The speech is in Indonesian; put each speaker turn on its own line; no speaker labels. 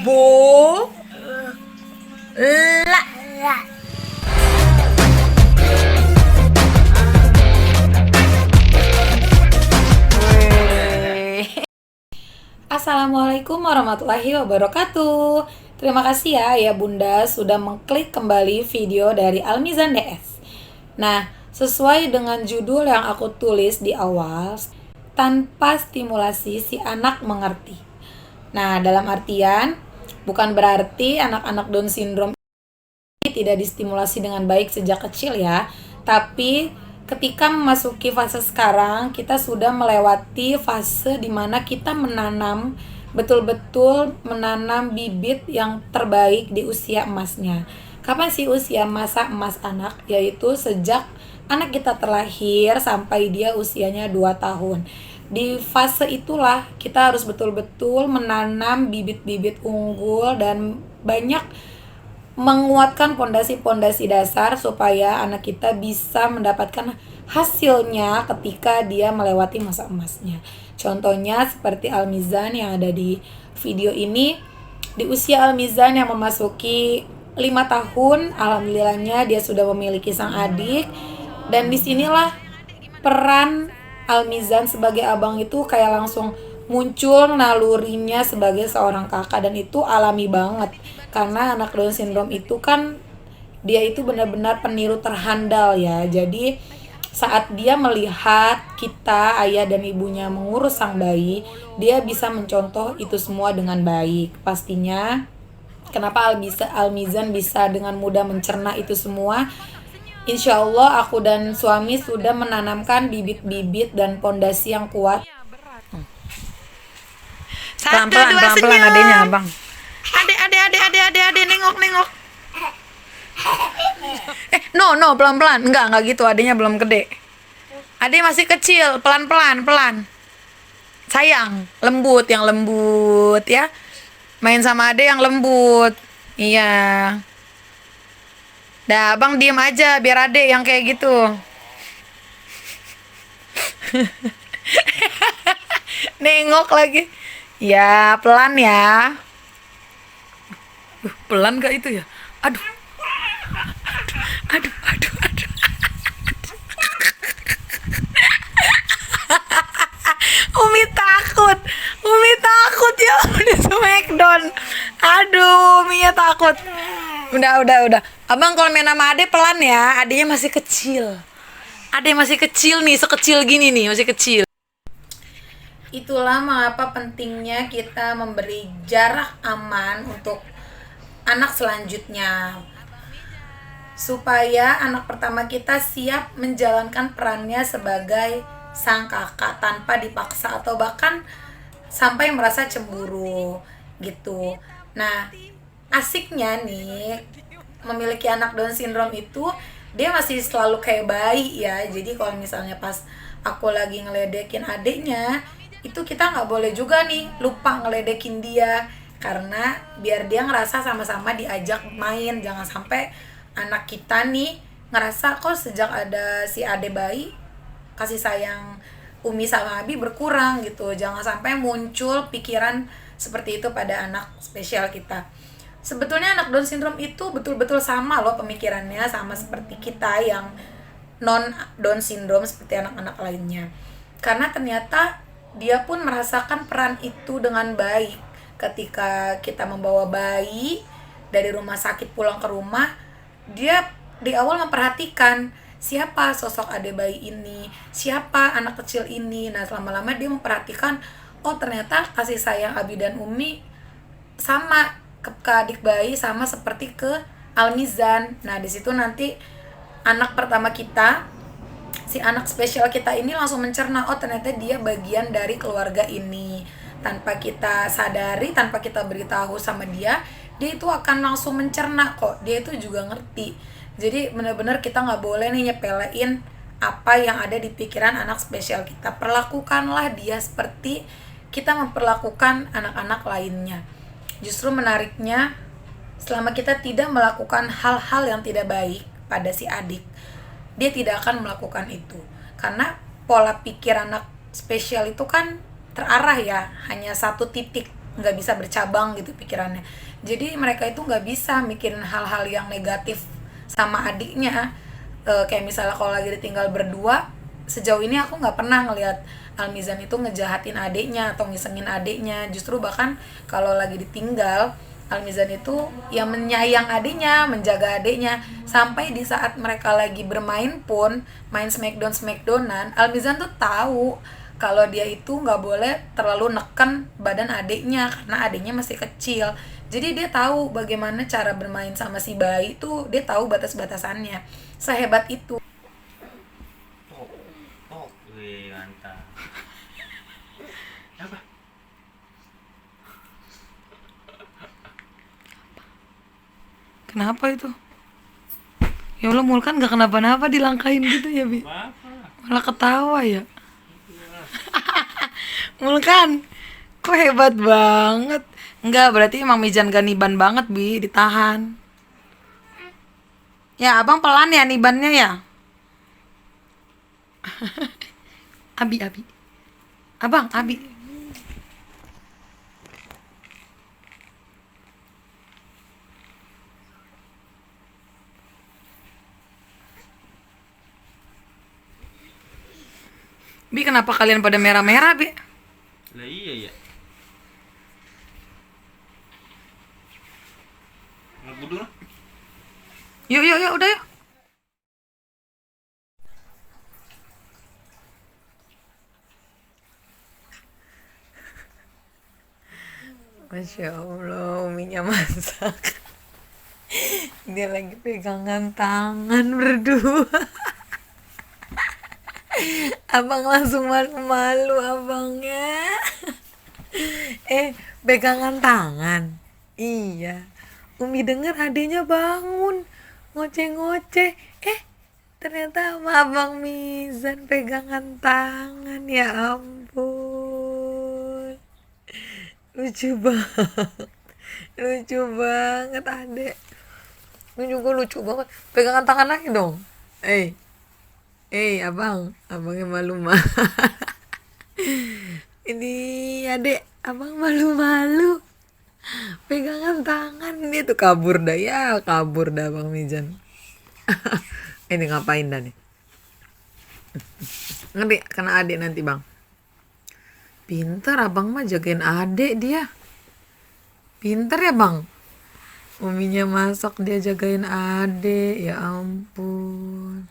Bola. Assalamualaikum warahmatullahi wabarakatuh. Terima kasih ya Bunda sudah mengklik kembali video dari Almizan DS. Nah, sesuai dengan judul yang aku tulis di awal, tanpa stimulasi si anak mengerti. Nah, dalam artian bukan berarti anak-anak Down syndrome tidak distimulasi dengan baik sejak kecil ya, tapi ketika memasuki fase sekarang, kita sudah melewati fase di mana kita betul-betul menanam bibit yang terbaik di usia emasnya. Kapan sih usia masa emas anak? Yaitu sejak anak kita terlahir sampai dia usianya 2 tahun. Di fase itulah kita harus betul-betul menanam bibit-bibit unggul dan banyak menguatkan pondasi-pondasi dasar supaya anak kita bisa mendapatkan hasilnya ketika dia melewati masa emasnya. Contohnya seperti Almizan yang ada di video ini. Di usia Almizan yang memasuki 5 tahun, alhamdulillahnya dia sudah memiliki sang adik. Dan disinilah peran Almizan sebagai abang itu kayak langsung muncul nalurinya sebagai seorang kakak, dan itu alami banget karena anak Down syndrome itu kan dia itu benar-benar peniru terhandal ya. Jadi saat dia melihat kita ayah dan ibunya mengurus sang bayi, dia bisa mencontoh itu semua dengan baik. Pastinya kenapa Almizan bisa dengan mudah mencerna itu semua? Insya Allah aku dan suami sudah menanamkan bibit-bibit dan pondasi yang kuat. Pelan-pelan adenya abang. Adek nengok. No pelan-pelan. Enggak gitu, adenya belum gede. Adek masih kecil, pelan-pelan. Sayang, yang lembut ya. Main sama adek yang lembut. Iya. Dah, abang diem aja biar adek yang kayak gitu. Nengok lagi. Ya, pelan ya. Pelan gak itu ya? Aduh. Umi takut ya di Smackdown. Aduh, Mia takut. Udah. Abang kalau main sama Ade pelan ya. Adenya masih kecil. Ade masih kecil nih, sekecil gini nih, masih kecil. Itulah mengapa pentingnya kita memberi jarak aman untuk anak selanjutnya, supaya anak pertama kita siap menjalankan perannya sebagai sang kakak tanpa dipaksa atau bahkan sampai merasa cemburu gitu. Nah, asiknya nih memiliki anak Down syndrome itu, dia masih selalu kayak bayi ya. Jadi kalau misalnya pas aku lagi ngeledekin adiknya, itu kita nggak boleh juga nih lupa ngeledekin dia, karena biar dia ngerasa sama-sama diajak main. Jangan sampai anak kita nih ngerasa kok sejak ada si ade bayi kasih sayang Umi sama Abi berkurang gitu. Jangan sampai muncul pikiran seperti itu pada anak spesial kita. Sebetulnya anak Down syndrome itu betul-betul sama loh pemikirannya, sama seperti kita yang non Down syndrome seperti anak-anak lainnya. Karena ternyata dia pun merasakan peran itu dengan baik. Ketika kita membawa bayi dari rumah sakit pulang ke rumah, dia di awal memperhatikan siapa sosok adik bayi ini, siapa anak kecil ini. Nah, lama-lama dia memperhatikan, oh ternyata kasih sayang Abi dan Umi sama ke adik bayi, sama seperti ke Almizan. Nah, di situ nanti anak pertama kita, si anak spesial kita ini langsung mencerna, oh ternyata dia bagian dari keluarga ini. Tanpa kita sadari, tanpa kita beritahu sama dia itu akan langsung mencerna kok, dia itu juga ngerti. Jadi benar-benar kita nggak boleh nih nyepelein apa yang ada di pikiran anak spesial kita. Perlakukanlah dia seperti kita memperlakukan anak-anak lainnya. Justru menariknya, selama kita tidak melakukan hal-hal yang tidak baik pada si adik, dia tidak akan melakukan itu. Karena pola pikir anak spesial itu kan terarah ya, hanya satu titik, nggak bisa bercabang gitu pikirannya. Jadi mereka itu nggak bisa mikirin hal-hal yang negatif sama adiknya. Kayak misalnya kalau lagi ditinggal berdua, sejauh ini aku nggak pernah ngelihat Almizan itu ngejahatin adiknya atau ngisengin adiknya. Justru bahkan kalau lagi ditinggal, Almizan itu yang menyayang adiknya, menjaga adiknya. Sampai di saat mereka lagi bermain pun, main smackdownan, Almizan tuh tahu kalau dia itu nggak boleh terlalu neken badan adiknya karena adiknya masih kecil. Jadi dia tahu bagaimana cara bermain sama si bayi itu, dia tahu batas-batasannya. Sehebat itu.
Oh, oh, wih, mantap. Apa?
Kenapa itu? Ya Allah, Mul kan gak kenapa-napa dilangkahin gitu ya, Bi. Malah ketawa ya. Mul kan, kok hebat banget. Enggak, berarti emang Mijan gak niban banget, Bi, ditahan. Ya, abang pelan ya nibannya ya. Abi. Abang, Abi. Bi, kenapa kalian pada merah-merah, Bi?
Lah iya ya. Ngebudu lah.
Yuk, udah yuk. Masya Allah, Uminya masak. Dia lagi pegangan tangan berdua. Abang langsung malu-malu abangnya. Pegangan tangan. Iya. Umi denger adenya bangun ngoceh-ngoceh. Ternyata sama Abang Mizan pegangan tangan. Ya ampun. Lucu banget adek. Ini juga lucu banget. Pegangan tangan lagi dong. Abangnya malu. Ini adek, abang malu-malu. Pegangan tangan, dia tuh kabur dah Bang Mizan. Ini ngapain dah nih? Ngerti kena adek nanti bang. Pintar abang mah jagain adek dia. Pintar ya bang. Uminya masak dia jagain adek, ya ampun.